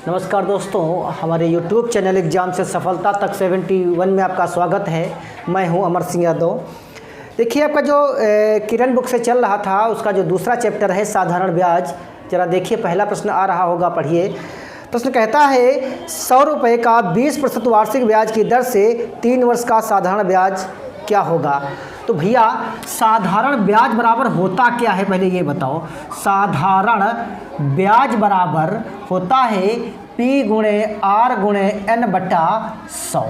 नमस्कार दोस्तों, हमारे YouTube चैनल एग्ज़ाम से सफलता तक 71 में आपका स्वागत है। मैं हूं अमर सिंह यादव। देखिए, आपका जो किरण बुक से चल रहा था उसका जो दूसरा चैप्टर है साधारण ब्याज, ज़रा देखिए पहला प्रश्न आ रहा होगा, पढ़िए। प्रश्न कहता है 100 रुपये का 20% वार्षिक ब्याज की दर से 3 वर्ष का साधारण ब्याज क्या होगा। तो भैया साधारण ब्याज बराबर होता क्या है, पहले ये बताओ। साधारण ब्याज बराबर होता है P गुणे R गुणे N बटा 100।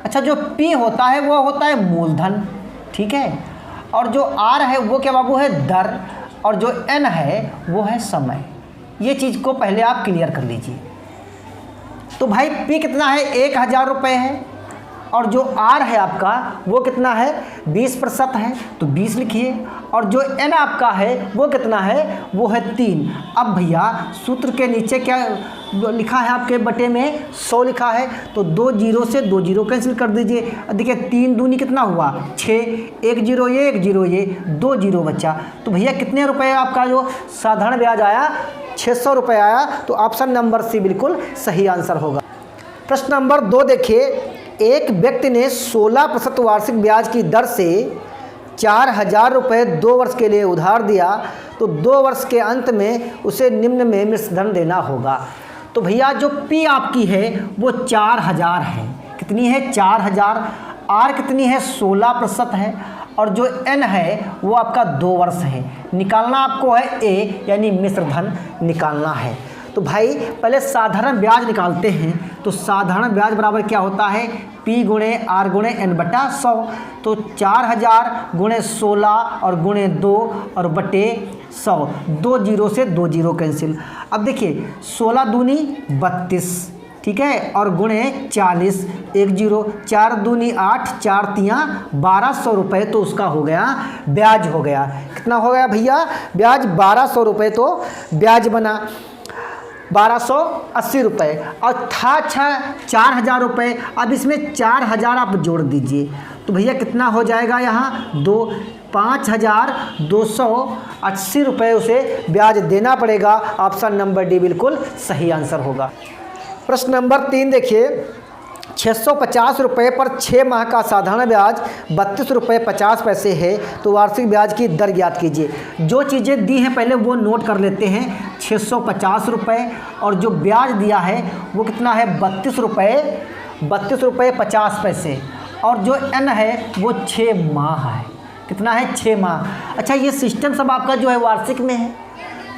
अच्छा, जो P होता है वो होता है मूलधन, ठीक है, और जो R है वो क्या बाबू है, दर, और जो N है वो है समय। ये चीज़ को पहले आप क्लियर कर लीजिए। तो भाई P कितना है, 1000 रुपये है, और जो R है आपका वो कितना है, 20% है, तो 20 लिखिए, और जो N आपका है वो कितना है, वो है 3। अब भैया सूत्र के नीचे क्या लिखा है आपके बटे में, 100 लिखा है, तो 2 जीरो से 2 जीरो कैंसिल कर दीजिए। देखिए 3 दूनी कितना हुआ, 6, 1 जीरो ये 1 जीरो ये 2 जीरो बचा। तो भैया कितने रुपए आपका जो साधारण ब्याज आया, 600 रुपये आया। तो ऑप्शन नंबर सी बिल्कुल सही आंसर होगा। प्रश्न नंबर 2 देखिए, एक व्यक्ति ने 16% वार्षिक ब्याज की दर से 4000 रुपये 2 वर्ष के लिए उधार दिया, तो 2 वर्ष के अंत में उसे निम्न में मिश्र धन देना होगा। तो भैया जो P आपकी है वो 4000 है, कितनी है, 4000। R कितनी है, 16% है, और जो N है वो आपका 2 वर्ष है। निकालना आपको है A, यानी मिश्र धन निकालना है। तो भाई पहले साधारण ब्याज निकालते हैं। तो साधारण ब्याज बराबर क्या होता है, P गुणे R गुणे N बटा 100। तो 4000 गुणे 16 और गुणे 2 और बटे 100, 2 जीरो से 2 जीरो कैंसिल। अब देखिए 16 दूनी 32, ठीक है, और गुणे 40, 1 जीरो, 4 दूनी 8, 4 तियाँ 1200 रुपये, तो उसका हो गया ब्याज हो गया। कितना हो गया भैया, ब्याज 1200 रुपये, तो ब्याज बना 1280 रुपये, और था 4000 रुपये। अब इसमें 4000 आप जोड़ दीजिए, तो भैया कितना हो जाएगा यहाँ, 5280 रुपये उसे ब्याज देना पड़ेगा। ऑप्शन नंबर डी बिल्कुल सही आंसर होगा। प्रश्न नंबर 3 देखिए, 650 रुपये पर 6 माह का साधारण ब्याज 32 रुपये 50 पैसे है, तो वार्षिक ब्याज की दर ज्ञात कीजिए। जो चीज़ें दी हैं पहले वो नोट कर लेते हैं। 650 रुपये, और जो ब्याज दिया है वो कितना है, 32 रुपये 50 पैसे, और जो N है वो 6 माह है। कितना है, 6 माह। अच्छा, ये सिस्टम सब आपका जो है वार्षिक में है,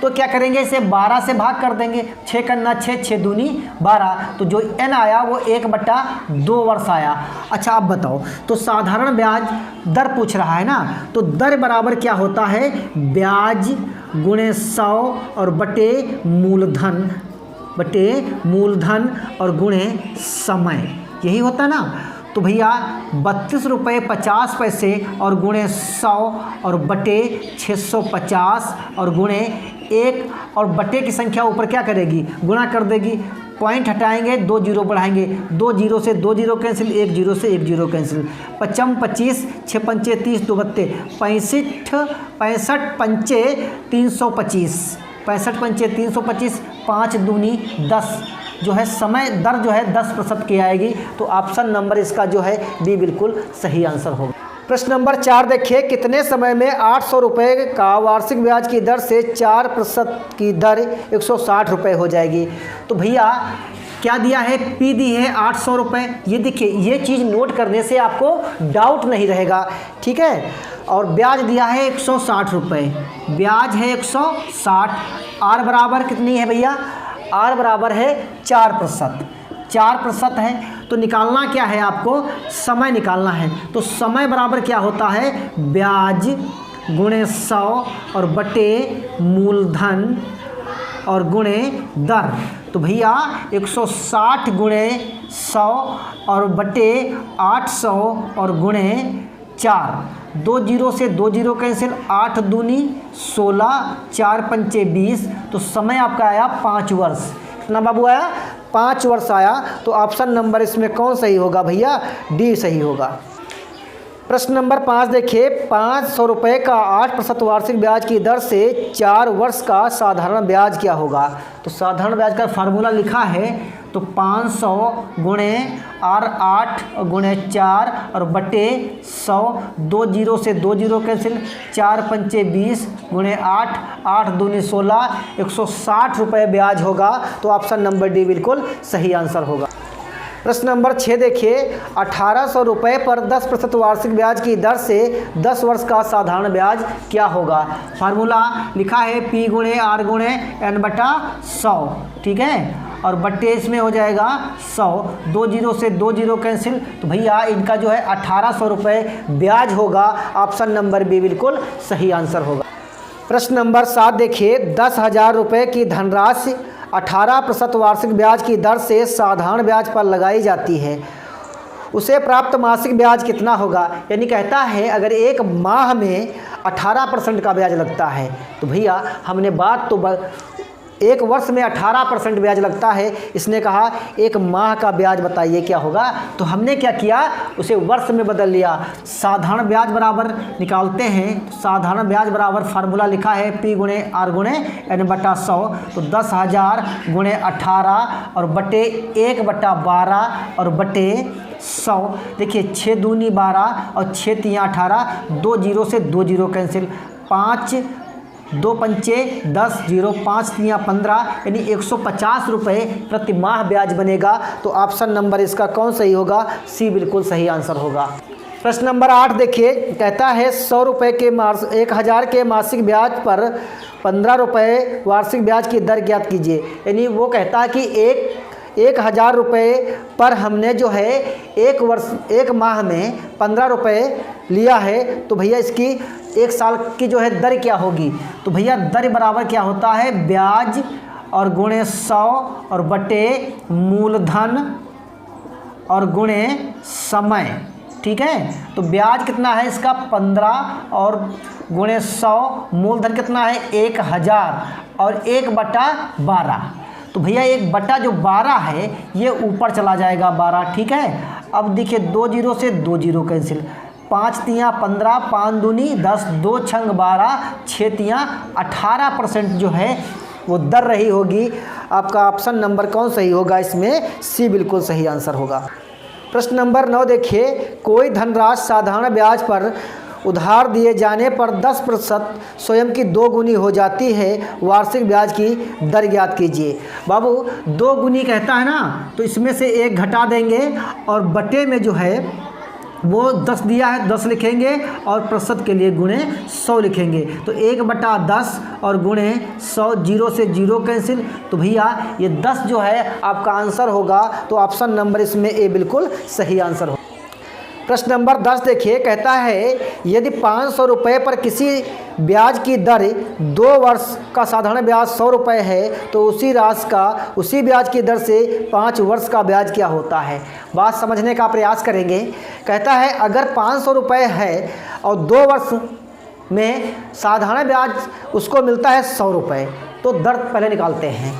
तो क्या करेंगे, इसे 12 से भाग कर देंगे। 6 करना 6, 6 दूनी 12, तो जो N आया वो 1/2 वर्ष आया। अच्छा आप बताओ, तो साधारण ब्याज दर पूछ रहा है ना, तो दर बराबर क्या होता है, ब्याज गुणे 100 और बटे मूलधन और गुणे समय, यही होता है ना। तो भैया 32 रुपये 50 पैसे और गुणे 100 और बटे 650 और गुणे 1, और बटे की संख्या ऊपर क्या करेगी, गुणा कर देगी। पॉइंट हटाएंगे, 2 जीरो बढ़ाएंगे, 2 जीरो से 2 जीरो कैंसिल, 1 जीरो से 1 जीरो कैंसिल। 55 25, 6 पंचे 30, 2 बत्ते 65, 65 पंचे 325, 65 पंचे 325, 5 दूनी 10, जो है समय दर जो है 10% की आएगी। तो ऑप्शन नंबर इसका जो है बी बिल्कुल सही आंसर होगा। प्रश्न नंबर 4 देखिए, कितने समय में 800 रुपये का वार्षिक ब्याज की दर से 4% की दर 160 रुपये हो जाएगी। तो भैया क्या दिया है, P दी है 800 रुपये। ये देखिए, ये चीज़ नोट करने से आपको डाउट नहीं रहेगा, ठीक है, और ब्याज दिया है 160 रुपये, ब्याज है 160। R बराबर कितनी है भैया, R बराबर है 4% है। तो निकालना क्या है आपको, समय निकालना है। तो समय बराबर क्या होता है, ब्याज गुणे 100 और बटे मूलधन और गुणे दर। तो भैया 160 गुणे 100 और बटे 800 और गुणे 4, 2 जीरो से 2 जीरो कैंसिल, 8 दूनी 16, 4 पंचे 20, तो समय आपका आया 5 वर्ष। कितना बाबू आया, 5 वर्ष आया। तो ऑप्शन नंबर इसमें कौन सही होगा भैया, डी सही होगा। प्रश्न नंबर 5 देखिए, 500 रुपये का 8% वार्षिक ब्याज की दर से 4 वर्ष का साधारण ब्याज क्या होगा। तो साधारण ब्याज का फार्मूला लिखा है, तो 500 गुणे और 8 गुणे 4 और बटे 100, 2 जीरो से 2 जीरो कैंसिल, 4 पंचे 20 गुणे 8, 8 दूनी 16, 160 रुपये ब्याज होगा। तो ऑप्शन नंबर डी बिल्कुल सही आंसर होगा। प्रश्न नंबर 6 देखिए, 1800 रुपये पर 10% वार्षिक ब्याज की दर से 10 वर्ष का साधारण ब्याज क्या होगा। फार्मूला लिखा है P गुणे R गुणे N बटा 100, ठीक है, और बट्टे इसमें हो जाएगा 100, 2 जीरो से 2 जीरो कैंसिल, तो भैया इनका जो है 1800 रुपये ब्याज होगा। ऑप्शन नंबर बी बिल्कुल सही आंसर होगा। प्रश्न नंबर 7 देखिए, 10,000 रुपये की धनराशि 18% वार्षिक ब्याज की दर से साधारण ब्याज पर लगाई जाती है, उसे प्राप्त मासिक ब्याज कितना होगा। यानी कहता है अगर एक माह में 18% का ब्याज लगता है, तो भैया हमने बात तो एक वर्ष में 18% ब्याज लगता है, इसने कहा एक माह का ब्याज बताइए क्या होगा। तो हमने क्या किया, उसे वर्ष में बदल लिया। साधारण ब्याज बराबर निकालते हैं, साधारण ब्याज बराबर फार्मूला लिखा है P गुणे R गुणे N बटा 100, तो 10,000 गुणे 18 और बटे 1 बटा 12 और बटे 100। देखिए 6 दूनी 12 और 6 तियाँ 18, 2 जीरो से 2 जीरो कैंसिल, 5 2 पंचे 10, 0 5 तियाँ 15, यानी 150 रुपये प्रति माह ब्याज बनेगा। तो ऑप्शन नंबर इसका कौन सही होगा, सी बिल्कुल सही आंसर होगा। प्रश्न नंबर 8 देखिए, कहता है 100 रुपये के 1000 के मासिक ब्याज पर 15 रुपये वार्षिक ब्याज की दर ज्ञात कीजिए। यानी वो कहता है कि 1000 रुपये पर हमने जो है एक माह में 15 रुपये लिया है, तो भैया इसकी एक साल की जो है दर क्या होगी। तो भैया दर बराबर क्या होता है, ब्याज और गुणे 100 और बटे मूलधन और गुणे समय, ठीक है। तो ब्याज कितना है इसका 15 और गुणे 100, मूलधन कितना है 1000 और 1/12। तो भैया 1 जो 12 है ये ऊपर चला जाएगा 12, ठीक है। अब देखिए 2 जीरो से 2 जीरो कैंसिल, 5 तियाँ 15, 5 दूनी 10, 2 छंग 12, 6 तियाँ 18% जो है वो दर रही होगी। आपका ऑप्शन नंबर कौन सही होगा, इसमें सी बिल्कुल सही आंसर होगा। प्रश्न नंबर 9 देखिए, कोई धनराशि साधारण ब्याज पर उधार दिए जाने पर 10% स्वयं की 2 गुनी हो जाती है, वार्षिक ब्याज की दर ज्ञात कीजिए। बाबू 2 गुनी कहता है ना, तो इसमें से 1 घटा देंगे और बटे में जो है वो 10 दिया है 10 लिखेंगे और प्रतिशत के लिए गुणे 100 लिखेंगे। तो 1/10 और गुणे 100, जीरो से जीरो कैंसिल, तो भैया ये 10 जो है आपका आंसर होगा। तो ऑप्शन नंबर इसमें ए बिल्कुल सही आंसर होगा। प्रश्न नंबर 10 देखिए, कहता है यदि 500 रुपये पर किसी ब्याज की दर 2 वर्ष का साधारण ब्याज 100 रुपये है, तो उसी राशि का उसी ब्याज की दर से 5 वर्ष का ब्याज क्या होता है। बात समझने का प्रयास करेंगे। कहता है अगर 500 रुपये है और 2 वर्ष में साधारण ब्याज उसको मिलता है 100 रुपये, तो दर पहले निकालते हैं।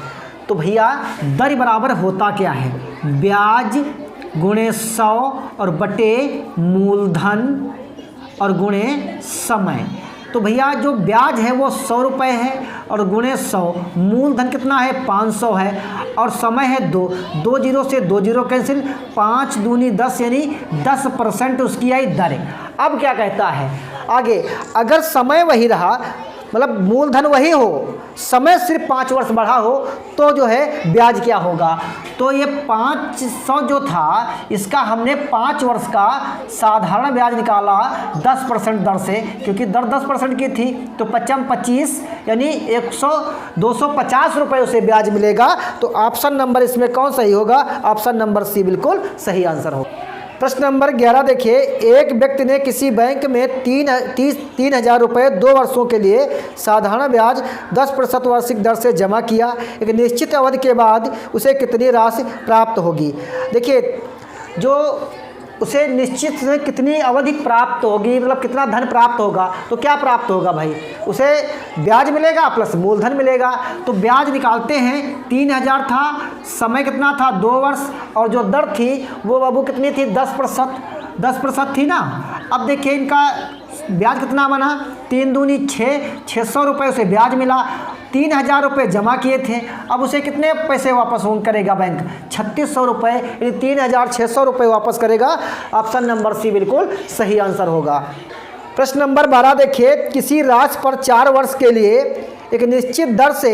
तो भैया दर बराबर होता क्या है, ब्याज गुणे 100 और बटे मूलधन और गुणे समय। तो भैया जो ब्याज है वो 100 रुपये है और गुणे 100, मूलधन कितना है 500 है और समय है 2 जीरो से 2 जीरो कैंसिल, 5 दूनी 10 यानी 10% उसकी आई दर। अब क्या कहता है आगे, अगर समय वही रहा, मतलब मूलधन वही हो, समय सिर्फ 5 वर्ष बढ़ा हो, तो जो है ब्याज क्या होगा। तो ये 500 जो था इसका हमने 5 वर्ष का साधारण ब्याज निकाला 10% दर से, क्योंकि दर 10% की थी, तो 25 यानी 250 रुपये उसे ब्याज मिलेगा। तो ऑप्शन नंबर इसमें कौन सही होगा, ऑप्शन नंबर सी बिल्कुल सही आंसर होगा। प्रश्न नंबर 11 देखिए, एक व्यक्ति ने किसी बैंक में 3,000 रुपये 2 वर्षों के लिए साधारण ब्याज 10% वार्षिक दर से जमा किया। एक निश्चित अवधि के बाद उसे कितनी राशि प्राप्त होगी। देखिए जो उसे निश्चित से कितनी अवधि प्राप्त होगी, मतलब कितना धन प्राप्त होगा, तो क्या प्राप्त होगा भाई, उसे ब्याज मिलेगा प्लस मूलधन मिलेगा। तो ब्याज निकालते हैं, 3,000 था, समय कितना था 2 वर्ष, और जो दर थी वो बाबू कितनी थी 10%। 10% थी ना। अब देखिए इनका ब्याज कितना बना, 3 दूनी 6, 600 रुपये उसे ब्याज मिला। 3000 रुपये जमा किए थे, अब उसे कितने पैसे वापस करेगा बैंक, 3600 रुपये, यानी 3600 रुपये वापस करेगा। ऑप्शन नंबर सी बिल्कुल सही आंसर होगा। प्रश्न नंबर 12 देखिए, किसी राशि पर 4 वर्ष के लिए एक निश्चित दर से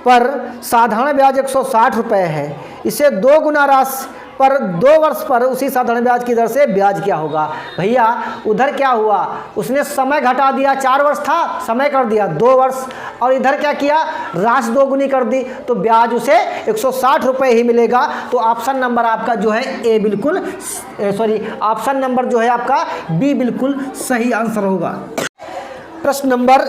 पर साधारण ब्याज 160 रुपये है, इसे 2 गुना राशि पर 2 वर्ष पर उसी साधारण ब्याज की दर से ब्याज क्या होगा। भैया उधर क्या हुआ, उसने समय घटा दिया, 4 वर्ष था, समय कर दिया 2 वर्ष, और इधर क्या किया, राशि 2 गुनी कर दी, तो ब्याज उसे 160 रुपये ही मिलेगा। तो ऑप्शन नंबर आपका जो है ए बिल्कुल ऑप्शन नंबर जो है आपका बी बिल्कुल सही आंसर होगा। प्रश्न नंबर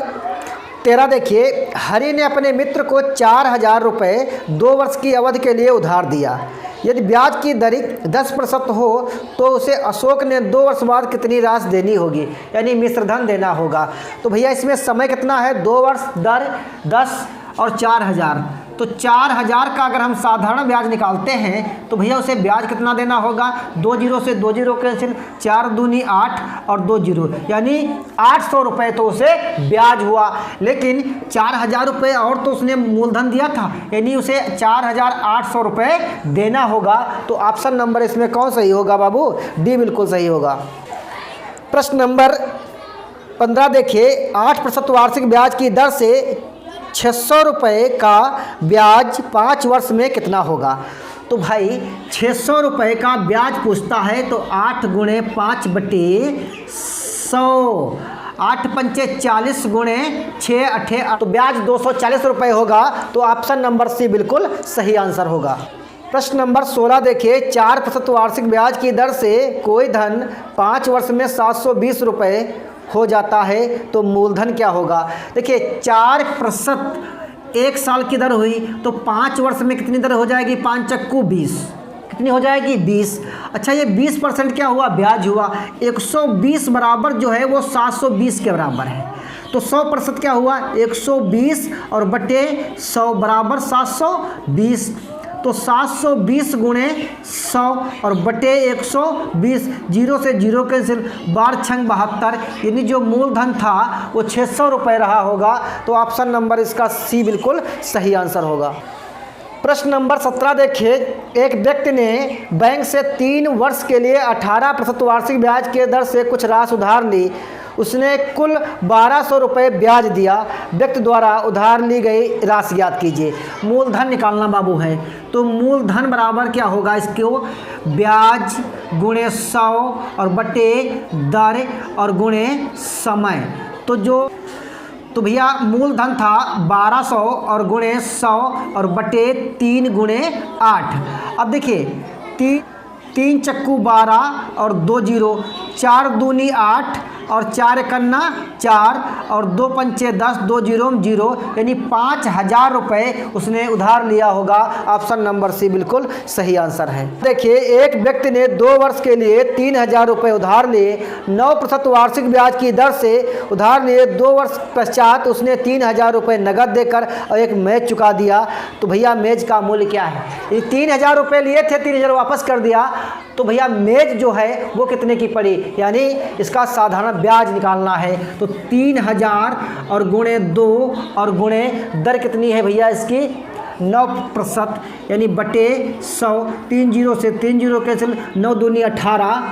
13 देखिए, हरि ने अपने मित्र को 4000 रुपये 2 वर्ष की अवधि के लिए उधार दिया। यदि ब्याज की दर 10% हो तो उसे अशोक ने 2 वर्ष बाद कितनी राशि देनी होगी, यानी मिश्र धन देना होगा। तो भैया इसमें समय कितना है, 2 वर्ष, दर 10 और 4000, तो 4000 का अगर हम साधारण ब्याज निकालते हैं तो भैया उसे ब्याज कितना देना होगा, 2 जीरो से 2 जीरो कैंसिल, 4 दूनी 8 और 2 जीरो, यानी 800 रुपये तो उसे ब्याज हुआ। लेकिन 4000 रुपये और तो उसने मूलधन दिया था, यानी उसे 4800 रुपये देना होगा। तो ऑप्शन नंबर इसमें कौन सही होगा बाबू, डी बिल्कुल सही होगा। प्रश्न नंबर 15 देखिए, 8% वार्षिक ब्याज की दर से 600 रुपये का ब्याज 5 वर्ष में कितना होगा। तो भाई 600 रुपये का ब्याज पूछता है, तो 8 गुणे 5 बटे 100, 8 पंचे 40 गुणे 6 अठे, तो ब्याज 240 रुपये होगा। तो ऑप्शन नंबर सी बिल्कुल सही आंसर होगा। प्रश्न नंबर 16 देखिए, 4% वार्षिक ब्याज की दर से कोई धन 5 वर्ष में 720 रुपये हो जाता है, तो मूलधन क्या होगा। देखिए 4% 1 साल की दर हुई, तो 5 वर्ष में कितनी दर हो जाएगी, 5 चक्कू 20, कितनी हो जाएगी 20। अच्छा ये 20% क्या हुआ, ब्याज हुआ। 120 बराबर जो है वो 720 के बराबर है, तो 100% क्या हुआ, 120 और बटे 100 बराबर 720, तो 720 गुणे 100 और बटे 120, जीरो से जीरो कैंसिल, 12 छंग 72, यानी जो मूलधन था वो 600 रुपये रहा होगा। तो ऑप्शन नंबर इसका सी बिल्कुल सही आंसर होगा। प्रश्न नंबर 17 देखिए, एक व्यक्ति ने बैंक से 3 वर्ष के लिए 18% वार्षिक ब्याज के दर से कुछ राशि उधार ली। उसने कुल 1200 रुपये ब्याज दिया। व्यक्ति द्वारा उधार ली गई राशि याद कीजिए। मूलधन निकालना बाबू है, तो मूलधन बराबर क्या होगा, इसको ब्याज गुणे 100 और बटे दर और गुणे समय। तो भैया मूलधन था 1200 और गुणे 100 और बटे 3 गुणे 8। अब देखिए 3 चक्कू 12 और 2 जीरो, 4 दूनी 8 और 4 एकन्ना 4 और 2 पंचे 10, 2 जीरो 0, यानी 5000 रुपये उसने उधार लिया होगा। ऑप्शन नंबर सी बिल्कुल सही आंसर है। देखिए एक व्यक्ति ने 2 वर्ष के लिए 3000 रुपये उधार लिए। 9% वार्षिक ब्याज की दर से उधार लिए। 2 वर्ष पश्चात उसने 3000 रुपये नगद देकर और एक मेज चुका दिया। तो भैया मेज का मूल्य क्या है, ये 3000 रुपये लिए थे, 3000 वापस कर दिया, तो भैया मेज जो है वो कितने की पड़ी, यानी इसका साधारण ब्याज निकालना है। तो 3000 और गुणे 2 और गुणे दर कितनी है भैया इसकी 9%, यानी बटे 100, 3 जीरो से 3 जीरो कैंसिल, 9 दूनी 18,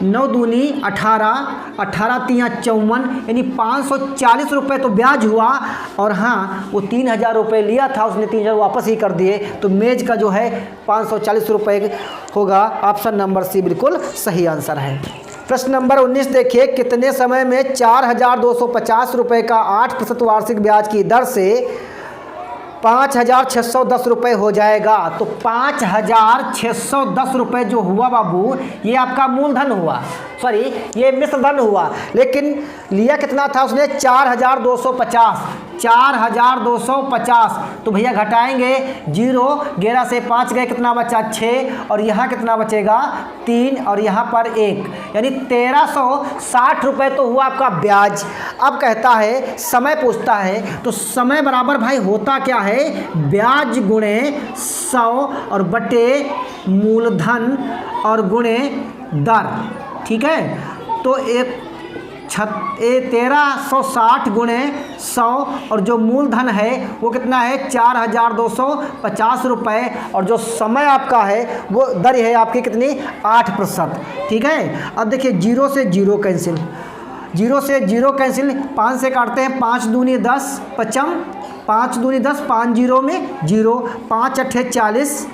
9 दूनी 18, 18 तिया 54, यानी 540 रुपये तो ब्याज हुआ। और हाँ वो 3000 रुपये लिया था उसने 3000 वापस ही कर दिए, तो मेज का जो है 540 रुपये होगा। ऑप्शन नंबर सी बिल्कुल सही आंसर है। प्रश्न नंबर 19 देखिए, कितने समय में 4250 रुपये का 8% वार्षिक ब्याज की दर से 5610 रुपये हो जाएगा। तो 5610 रुपये जो हुआ बाबू, ये आपका मूलधन हुआ, सॉरी ये मिश्र धन हुआ, लेकिन लिया कितना था उसने 4250, 4250। तो भैया घटाएंगे 0, 11 से 5 गए, कितना बचा 6, और यहाँ कितना बचेगा 3 और यहाँ पर 1, यानी 1360 रुपये तो हुआ आपका ब्याज। अब कहता है समय पूछता है, तो समय बराबर भाई होता क्या है, ब्याज गुणे 100 और बटे मूलधन और गुणे दर, ठीक है। तो 1360 गुणे 100 और जो मूलधन है वो कितना है 4250 रुपये, और जो समय आपका है वो दर है आपकी कितनी 8%, ठीक है। अब देखिए 0 से 0 कैंसिल, 0 से 0 कैंसिल, 5 से काटते हैं, 5 दूनी 10 पचम, 5 दूनी 10, 5 0 में 0, 5 अट्ठे 40,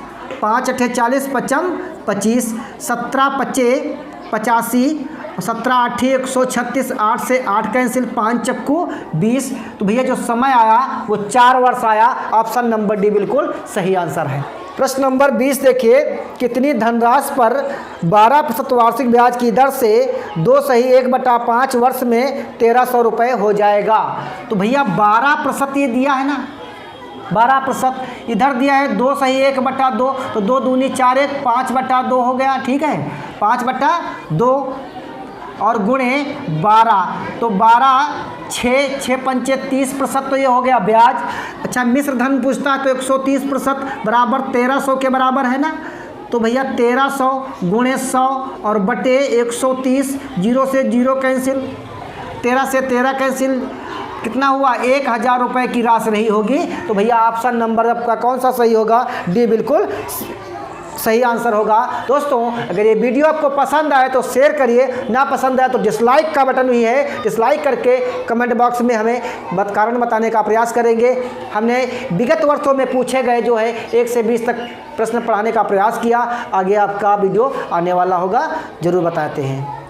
5 अट्ठे 40 पचम 25, 17 पच्चे 85, 17 8 136, 8 से 8 कैंसिल, 5 चक्कू 20। तो भैया जो समय आया वो 4 वर्ष आया। ऑप्शन नंबर डी बिल्कुल सही आंसर है। प्रश्न नंबर 20 देखिए, कितनी धनराशि पर 12% वार्षिक ब्याज की दर से 2/1/5 वर्ष में 1300 रुपये हो जाएगा। तो भैया 12% ये दिया है ना, 12% इधर दिया है 2/1/2, तो 2 दूनी 4, 1 5/2 हो गया, ठीक है, 5/2 और गुणे 12, तो 12 6 पंचे 30%, तो ये हो गया ब्याज। अच्छा मिश्र धन पूछता है तो 130% बराबर 1300 के बराबर है ना, तो भैया 1300 गुणे 100 और बटे 130, 0 से 0 कैंसिल, 13 से 13 कैंसिल, कितना हुआ 1000 रुपये की राशि रही होगी। तो भैया ऑप्शन नंबर आपका कौन सा सही होगा, डी बिल्कुल सही आंसर होगा। दोस्तों अगर ये वीडियो आपको पसंद आए तो शेयर करिए, ना पसंद आए तो डिसलाइक का बटन भी है, डिसलाइक करके कमेंट बॉक्स में हमें कारण बताने का प्रयास करेंगे। हमने विगत वर्षों में पूछे गए जो है 1 से 20 तक प्रश्न पढ़ाने का प्रयास किया, आगे आपका वीडियो आने वाला होगा, ज़रूर बताते हैं।